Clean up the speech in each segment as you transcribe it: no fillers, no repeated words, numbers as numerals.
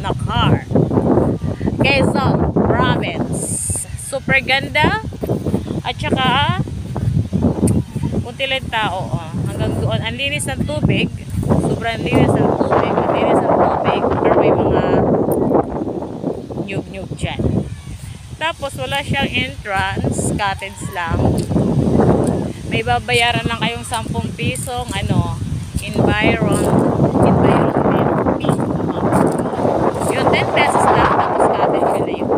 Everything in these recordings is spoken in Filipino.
na car. Quezon Province. Super ganda. At saka kunti lang tao. Hanggang doon. Ang linis ng tubig. Sobrang linis ng tubig. Ang linis ng tubig. Pero may mga nyug-nyug dyan. Tapos wala siyang entrance. Cottage lang. May babayaran lang kayong 10 pisong environment fee. Yun, 10 pesos lang. Tapos cottage yun na yun.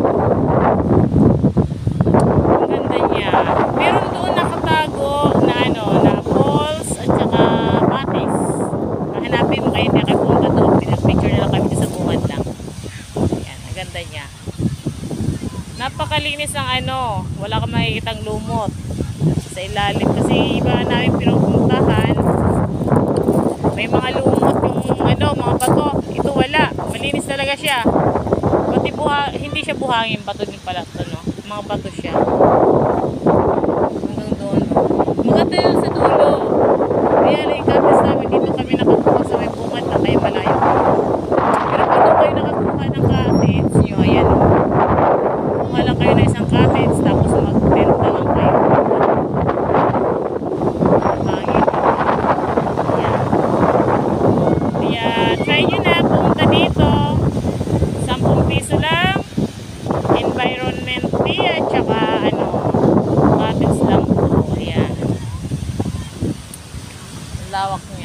Ang ganda niya. Meron doon nakatago na na falls at saka patis. Hanapin mo kayo, hindi kayo punta doon. Pinag-picture na lang kami sa bungad lang. Yan, ang ganda niya. Napakalinis ng wala kang makikitang lumot sa ilalim. Kasi iba namin pinupuntahan, may mga lumot yung mga bato. Ito wala. Malinis talaga siya. Pati hindi siya buhangin. Bato din pala ito, no? Mga bato siya. Hanggang doon. Maganda yun sa dulo. Kaya lang yung campus namin, dito kami nakakuha sa may bungad na kaya malayo. Pero kung doon kayo nakakuha ng cottage nyo, ayan. Kuha lang kayo na isang cottage, tapos mag-tent na lang kayo. Hangin. Ayan. Kaya try nyo na, pumunta dito. 10 piso lang. Environment fee at saka cottage lang po. Ayan. Lawak niya.